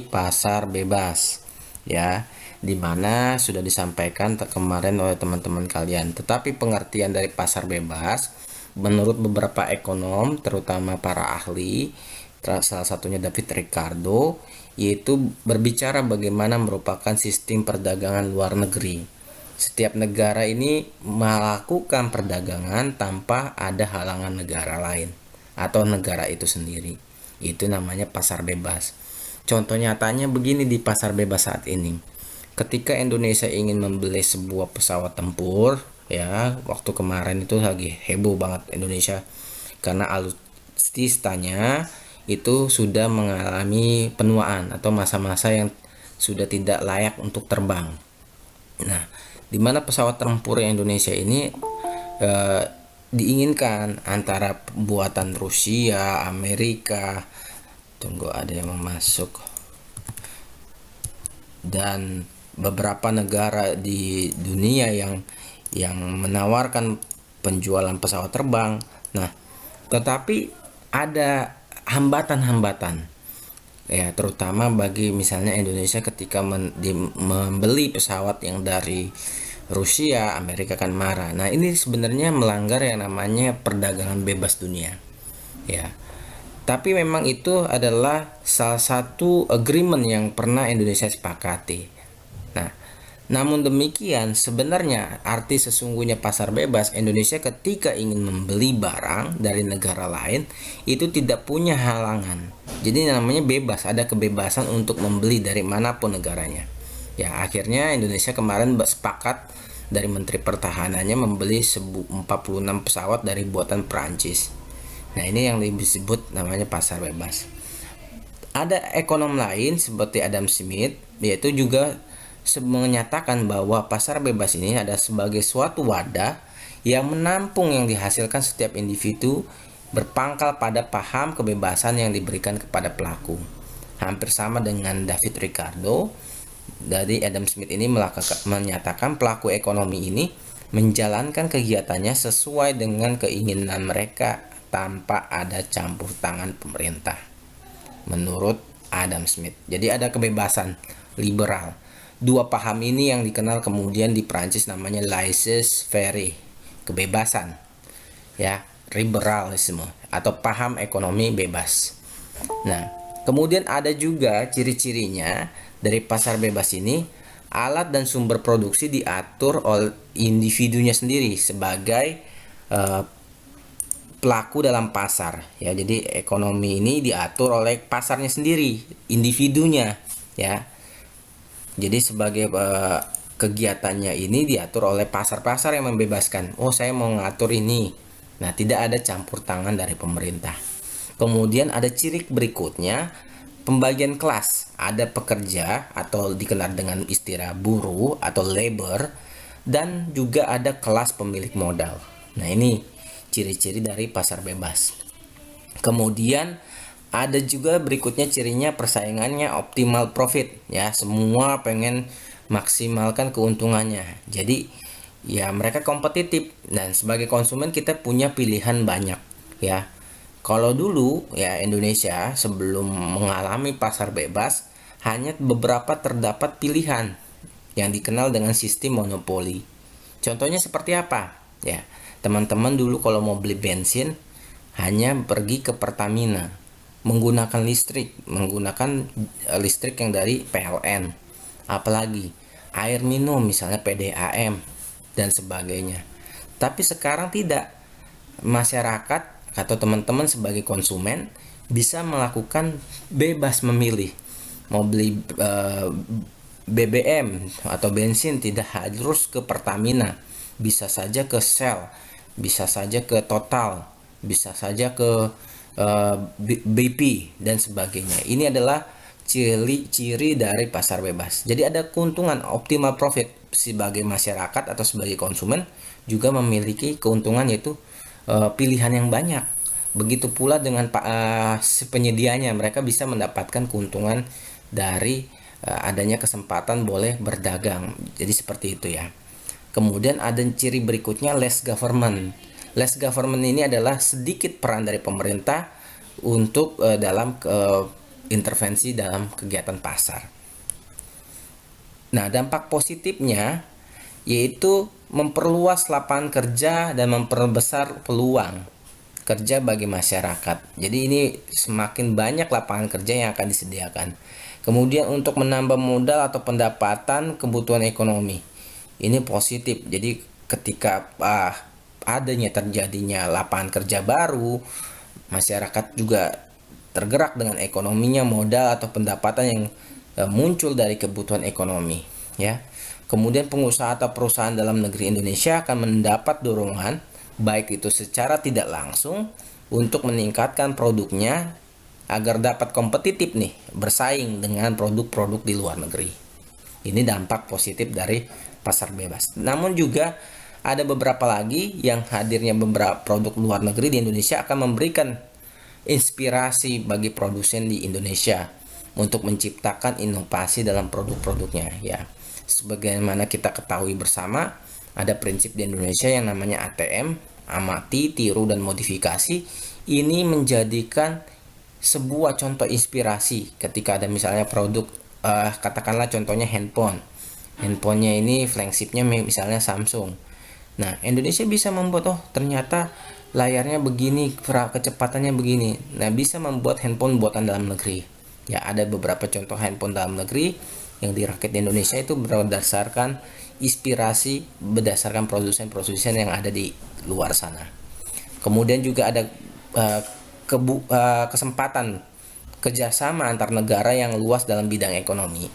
pasar bebas, ya, dimana sudah disampaikan kemarin oleh teman-teman kalian. Tetapi pengertian dari pasar bebas menurut beberapa ekonom, terutama para ahli, salah satunya David Ricardo, yaitu berbicara bagaimana merupakan sistem perdagangan luar negeri. Setiap negara ini melakukan perdagangan tanpa ada halangan negara lain atau negara itu sendiri. Itu namanya pasar bebas. Contoh nyatanya begini di pasar bebas saat ini. Ketika Indonesia ingin membeli sebuah pesawat tempur, ya, waktu kemarin itu lagi heboh banget Indonesia karena alutsistanya itu sudah mengalami penuaan atau masa-masa yang sudah tidak layak untuk terbang. Nah, di mana pesawat tempur Indonesia ini diinginkan antara buatan Rusia, Amerika, tunggu ada yang masuk, dan beberapa negara di dunia yang menawarkan penjualan pesawat terbang. Nah, tetapi ada hambatan-hambatan, ya, terutama bagi misalnya Indonesia ketika membeli pesawat yang dari Rusia, Amerika kan marah. Nah, ini sebenarnya melanggar yang namanya perdagangan bebas dunia, ya. Tapi memang itu adalah salah satu agreement yang pernah Indonesia sepakati. Nah, namun demikian sebenarnya arti sesungguhnya pasar bebas Indonesia ketika ingin membeli barang dari negara lain itu tidak punya halangan. Jadi namanya bebas, ada kebebasan untuk membeli dari manapun negaranya. Ya, akhirnya Indonesia kemarin sepakat dari Menteri Pertahanannya membeli 46 pesawat dari buatan Perancis. Nah, ini yang disebut namanya pasar bebas. Ada ekonom lain seperti Adam Smith, yaitu juga menyatakan bahwa pasar bebas ini ada sebagai suatu wadah yang menampung yang dihasilkan setiap individu berpangkal pada paham kebebasan yang diberikan kepada pelaku. Hampir sama dengan David Ricardo, dari Adam Smith ini menyatakan pelaku ekonomi ini menjalankan kegiatannya sesuai dengan keinginan mereka tanpa ada campur tangan pemerintah, menurut Adam Smith. Jadi ada kebebasan liberal. Dua paham ini yang dikenal kemudian di Prancis namanya laissez-faire, kebebasan, ya, liberalisme atau paham ekonomi bebas. Nah, kemudian ada juga ciri-cirinya dari pasar bebas ini, alat dan sumber produksi diatur oleh individunya sendiri sebagai pelaku dalam pasar, ya. Jadi ekonomi ini diatur oleh pasarnya sendiri, individunya, ya. Jadi sebagai kegiatannya ini diatur oleh pasar-pasar yang membebaskan. Oh, saya mau ngatur ini. Nah, tidak ada campur tangan dari pemerintah. Kemudian ada ciri berikutnya, pembagian kelas. Ada pekerja atau dikenal dengan istilah buruh atau labor, dan juga ada kelas pemilik modal. Nah, ini ciri-ciri dari pasar bebas. Kemudian ada juga berikutnya cirinya persaingannya optimal profit, ya, semua pengen maksimalkan keuntungannya. Jadi ya mereka kompetitif dan sebagai konsumen kita punya pilihan banyak, ya. Kalau dulu ya Indonesia sebelum mengalami pasar bebas hanya beberapa terdapat pilihan yang dikenal dengan sistem monopoli. Contohnya seperti apa? Ya, teman-teman dulu kalau mau beli bensin hanya pergi ke Pertamina, menggunakan listrik yang dari PLN, apalagi air minum misalnya PDAM dan sebagainya. Tapi sekarang tidak. Masyarakat atau teman-teman sebagai konsumen bisa melakukan bebas memilih mau beli BBM atau bensin, tidak harus ke Pertamina, bisa saja ke Shell, bisa saja ke Total, bisa saja ke BP dan sebagainya. Ini adalah ciri dari pasar bebas. Jadi ada keuntungan optimal profit sebagai masyarakat atau sebagai konsumen, juga memiliki keuntungan yaitu pilihan yang banyak. Begitu pula dengan si penyedianya, mereka bisa mendapatkan keuntungan dari adanya kesempatan boleh berdagang. Jadi seperti itu, ya. Kemudian ada ciri berikutnya less government. Less government ini adalah sedikit peran dari pemerintah untuk dalam intervensi dalam kegiatan pasar. Nah, dampak positifnya yaitu memperluas lapangan kerja dan memperbesar peluang kerja bagi masyarakat. Jadi ini semakin banyak lapangan kerja yang akan disediakan. Kemudian untuk menambah modal atau pendapatan kebutuhan ekonomi. Ini positif. Jadi ketika terjadinya lapangan kerja baru, masyarakat juga tergerak dengan ekonominya, modal atau pendapatan yang muncul dari kebutuhan ekonomi, ya. Kemudian pengusaha atau perusahaan dalam negeri Indonesia akan mendapat dorongan baik itu secara tidak langsung untuk meningkatkan produknya agar dapat kompetitif nih bersaing dengan produk-produk di luar negeri. Ini dampak positif dari pasar bebas. Namun juga ada beberapa lagi yang hadirnya beberapa produk luar negeri di Indonesia akan memberikan inspirasi bagi produsen di Indonesia untuk menciptakan inovasi dalam produk-produknya, ya. Sebagaimana kita ketahui bersama, ada prinsip di Indonesia yang namanya ATM, amati, tiru, dan modifikasi. Ini menjadikan sebuah contoh inspirasi ketika ada misalnya produk, katakanlah contohnya handphonenya ini flagshipnya misalnya Samsung. Nah, Indonesia bisa membuat, oh ternyata layarnya begini, kecepatannya begini. Nah, bisa membuat handphone buatan dalam negeri. Ya, ada beberapa contoh handphone dalam negeri yang dirakit di Indonesia itu berdasarkan inspirasi berdasarkan produsen-produsen yang ada di luar sana. Kemudian juga ada kesempatan kerjasama antar negara yang luas dalam bidang ekonomi.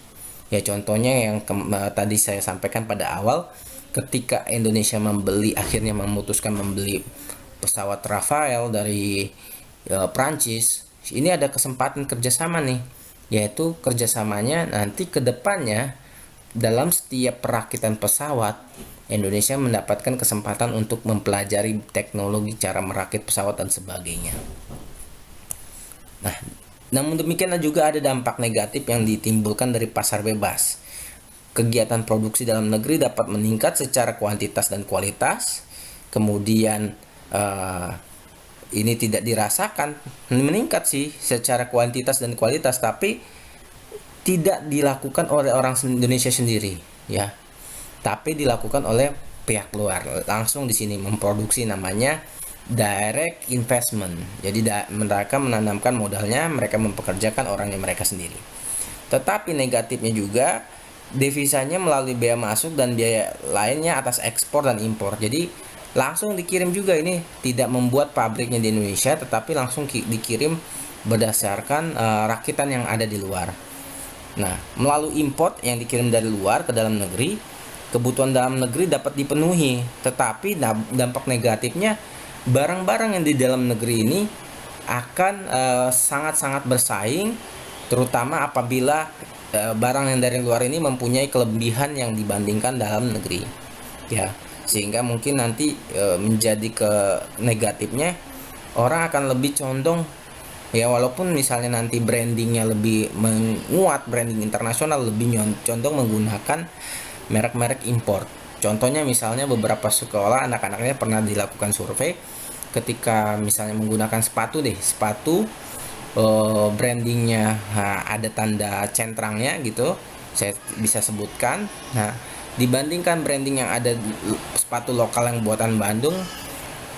Ya, contohnya yang tadi saya sampaikan pada awal, ketika Indonesia akhirnya memutuskan membeli pesawat Rafael dari Prancis, ini ada kesempatan kerjasama nih, yaitu kerjasamanya nanti ke depannya dalam setiap perakitan pesawat Indonesia mendapatkan kesempatan untuk mempelajari teknologi cara merakit pesawat dan sebagainya. Nah, namun demikian juga ada dampak negatif yang ditimbulkan dari pasar bebas. Kegiatan produksi dalam negeri dapat meningkat secara kuantitas dan kualitas. Kemudian ini tidak dirasakan meningkat sih secara kuantitas dan kualitas, tapi tidak dilakukan oleh orang Indonesia sendiri, ya. Tapi dilakukan oleh pihak luar langsung di sini memproduksi, namanya direct investment. Jadi mereka menanamkan modalnya, mereka mempekerjakan orangnya mereka sendiri. Tetapi negatifnya juga devisanya melalui biaya masuk dan biaya lainnya atas ekspor dan impor. Jadi langsung dikirim juga, ini tidak membuat pabriknya di Indonesia, tetapi langsung dikirim berdasarkan rakitan yang ada di luar. Nah, melalui import yang dikirim dari luar ke dalam negeri, kebutuhan dalam negeri dapat dipenuhi, tetapi dampak negatifnya barang-barang yang di dalam negeri ini akan sangat-sangat bersaing, terutama apabila barang yang dari luar ini mempunyai kelebihan yang dibandingkan dalam negeri, ya. Sehingga mungkin nanti menjadi ke negatifnya, orang akan lebih condong, ya, walaupun misalnya nanti brandingnya lebih menguat, branding internasional, lebih condong menggunakan merek-merek impor. Contohnya misalnya beberapa sekolah anak-anaknya pernah dilakukan survei, ketika misalnya menggunakan sepatu brandingnya ada tanda centrangnya gitu, saya bisa sebutkan. Nah, dibandingkan branding yang ada sepatu lokal yang buatan Bandung,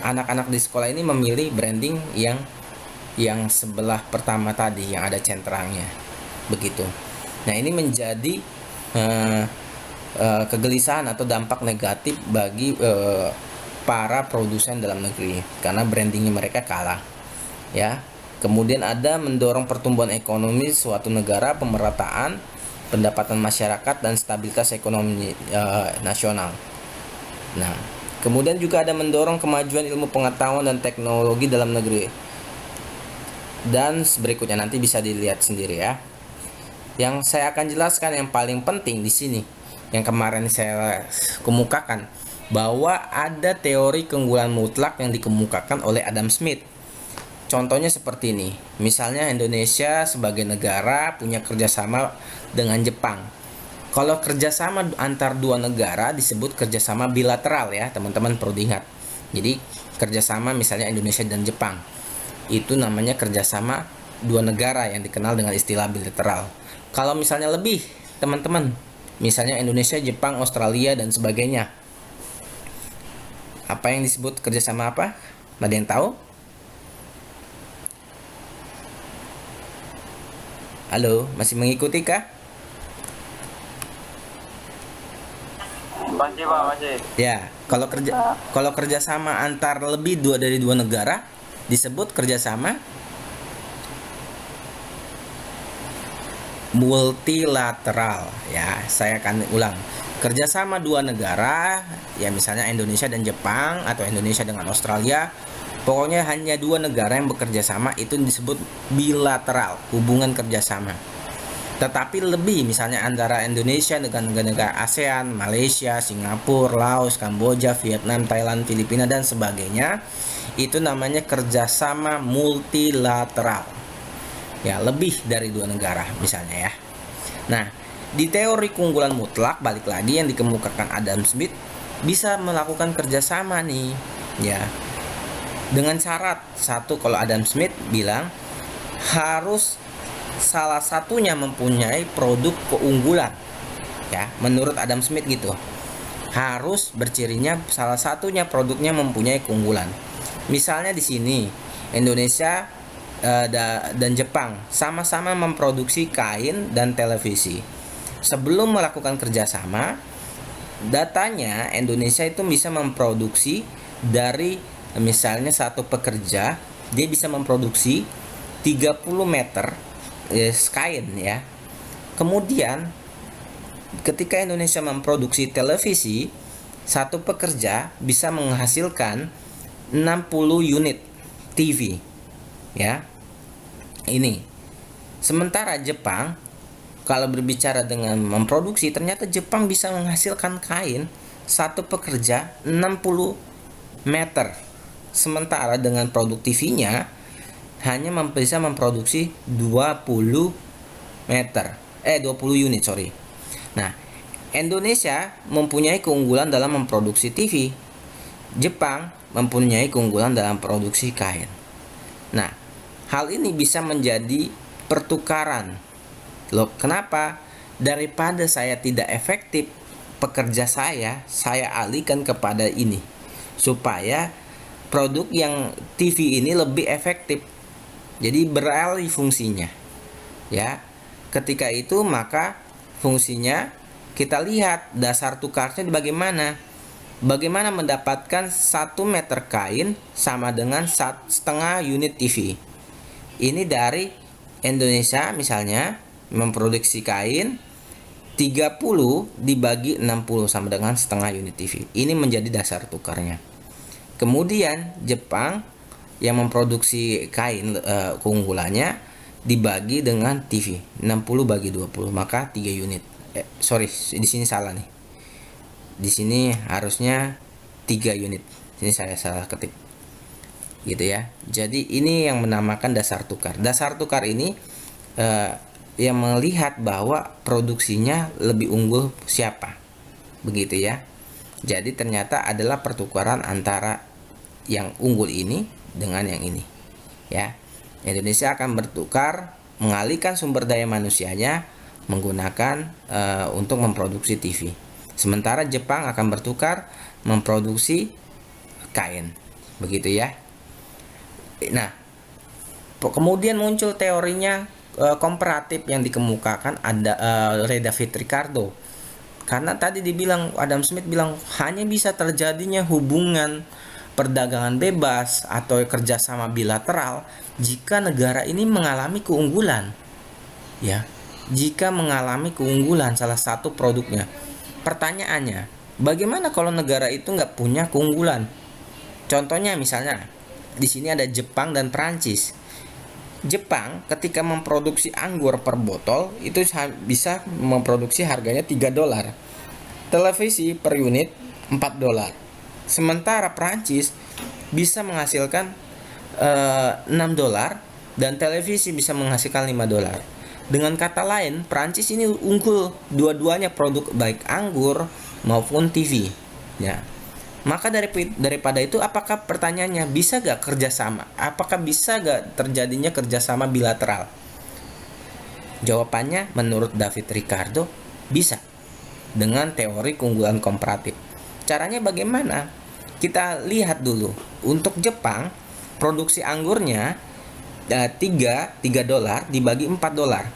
anak-anak di sekolah ini memilih branding yang sebelah pertama tadi yang ada centrangnya, begitu. Nah, ini menjadi kegelisahan atau dampak negatif bagi para produsen dalam negeri karena brandingnya mereka kalah, ya. Kemudian ada mendorong pertumbuhan ekonomi suatu negara, pemerataan pendapatan masyarakat dan stabilitas ekonomi nasional. Nah, kemudian juga ada mendorong kemajuan ilmu pengetahuan dan teknologi dalam negeri. Dan berikutnya nanti bisa dilihat sendiri, ya. Yang saya akan jelaskan yang paling penting di sini, yang kemarin saya kemukakan, bahwa ada teori keunggulan mutlak yang dikemukakan oleh Adam Smith. Contohnya seperti ini, misalnya Indonesia sebagai negara punya kerjasama dengan Jepang. Kalau kerjasama antar dua negara disebut kerjasama bilateral, ya teman-teman, perlu diingat. Jadi kerjasama misalnya Indonesia dan Jepang, itu namanya kerjasama dua negara yang dikenal dengan istilah bilateral. Kalau misalnya lebih, teman-teman, misalnya Indonesia, Jepang, Australia, dan sebagainya, apa yang disebut kerjasama apa? Ada yang tahu? Halo, masih mengikuti kah? Masih Pak, masih. Ya, kalau kerjasama antar lebih dari dua negara disebut kerjasama multilateral. Ya, saya akan ulang. Kerjasama dua negara, ya misalnya Indonesia dan Jepang atau Indonesia dengan Australia, pokoknya hanya dua negara yang bekerja sama itu disebut bilateral, hubungan kerjasama. Tetapi lebih misalnya antara Indonesia dengan negara-negara ASEAN, Malaysia, Singapura, Laos, Kamboja, Vietnam, Thailand, Filipina, dan sebagainya, itu namanya kerjasama multilateral. Ya, lebih dari dua negara misalnya ya. Nah, di teori keunggulan mutlak, balik lagi yang dikemukakan Adam Smith, bisa melakukan kerjasama nih, ya. Dengan syarat, satu, kalau Adam Smith bilang harus salah satunya mempunyai produk keunggulan, ya, menurut Adam Smith gitu. Harus bercirinya salah satunya produknya mempunyai keunggulan. Misalnya di sini Indonesia dan Jepang sama-sama memproduksi kain dan televisi. Sebelum melakukan kerjasama, datanya Indonesia itu bisa memproduksi dari misalnya satu pekerja dia bisa memproduksi 30 meter kain ya. Kemudian ketika Indonesia memproduksi televisi, satu pekerja bisa menghasilkan 60 unit TV ya. Ini. Sementara Jepang kalau berbicara dengan memproduksi, ternyata Jepang bisa menghasilkan kain satu pekerja 60 meter. Sementara dengan produk TV-nya hanya bisa memproduksi 20 unit, sorry. Nah, Indonesia mempunyai keunggulan dalam memproduksi TV. Jepang mempunyai keunggulan dalam produksi kain. Nah, hal ini bisa menjadi pertukaran. Loh, kenapa? Daripada saya tidak efektif pekerja saya alihkan kepada ini supaya produk yang TV ini lebih efektif. Jadi beralih fungsinya. Ya. Ketika itu maka fungsinya kita lihat dasar tukarnya bagaimana. Bagaimana mendapatkan 1 meter kain sama dengan setengah unit TV. Ini dari Indonesia misalnya memproduksi kain 30 dibagi 60 sama dengan setengah unit TV. Ini menjadi dasar tukarnya. Kemudian Jepang yang memproduksi kain keunggulannya dibagi dengan TV 60 bagi 20 maka 3 unit. Sorry, di sini salah nih. Di sini harusnya 3 unit. Ini saya salah ketik. Gitu ya. Jadi ini yang menamakan dasar tukar. Dasar tukar ini yang melihat bahwa produksinya lebih unggul siapa. Begitu ya. Jadi ternyata adalah pertukaran antara yang unggul ini dengan yang ini ya. Indonesia akan bertukar mengalihkan sumber daya manusianya menggunakan untuk memproduksi TV. Sementara Jepang akan bertukar memproduksi kain. Begitu ya. Nah, kemudian muncul teorinya komparatif yang dikemukakan ada Ray David Ricardo. Karena tadi dibilang Adam Smith bilang hanya bisa terjadinya hubungan perdagangan bebas atau kerjasama bilateral jika negara ini mengalami keunggulan ya, jika mengalami keunggulan salah satu produknya. Pertanyaannya, bagaimana kalau negara itu nggak punya keunggulan? Contohnya misalnya di sini ada Jepang dan Prancis. Jepang ketika memproduksi anggur per botol itu bisa memproduksi harganya $3, televisi per unit $4. Sementara Prancis bisa menghasilkan $6 dan televisi bisa menghasilkan $5. Dengan kata lain, Prancis ini unggul dua-duanya produk baik anggur maupun TV. Ya. Maka daripada itu, apakah pertanyaannya bisa gak kerjasama? Apakah bisa gak terjadinya kerjasama bilateral? Jawabannya menurut David Ricardo bisa, dengan teori keunggulan komparatif. Caranya bagaimana? Kita lihat dulu. Untuk Jepang, produksi anggurnya 3 dolar dibagi 4 dolar.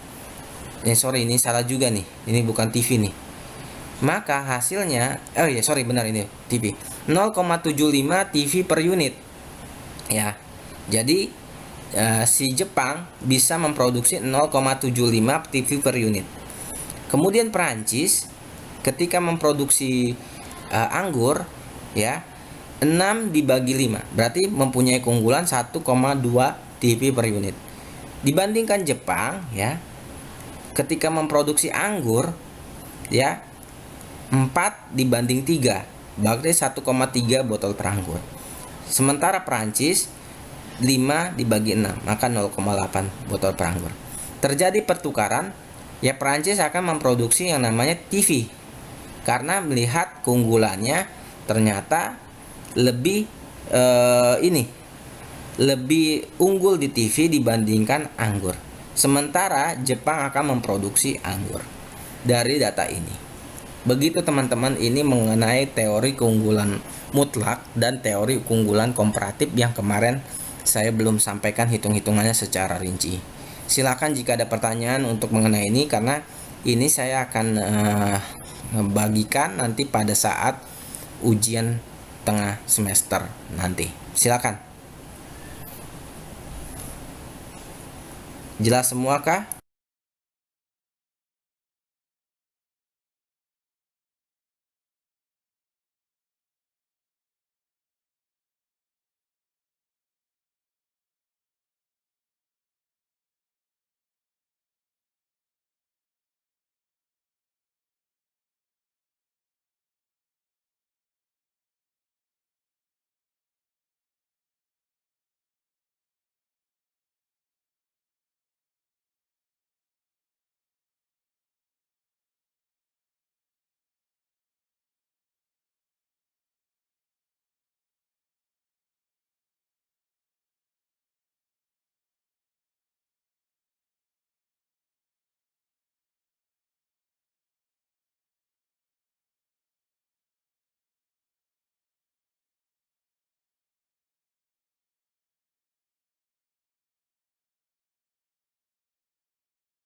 Sorry, ini salah juga nih. Ini bukan TV nih. Maka hasilnya, benar, ini TV. 0,75 TV per unit. Ya. Jadi si Jepang bisa memproduksi 0,75 TV per unit. Kemudian Perancis ketika memproduksi anggur, ya, 6 dibagi 5, berarti mempunyai keunggulan 1,2 TV per unit. Dibandingkan Jepang, ya, ketika memproduksi anggur, ya, 4 dibanding 3, berarti 1,3 botol per anggur. Sementara Perancis 5 dibagi 6, maka 0,8 botol per anggur. Terjadi pertukaran, ya, Perancis akan memproduksi yang namanya TV karena melihat keunggulannya ternyata lebih lebih unggul di TV dibandingkan anggur. Sementara Jepang akan memproduksi anggur. Dari data ini, begitu teman-teman, ini mengenai teori keunggulan mutlak dan teori keunggulan komparatif yang kemarin saya belum sampaikan hitung-hitungannya secara rinci. Silakan jika ada pertanyaan untuk mengenai ini, karena ini saya akan bagikan nanti pada saat ujian tengah semester nanti. Silakan. Jelas semua kah?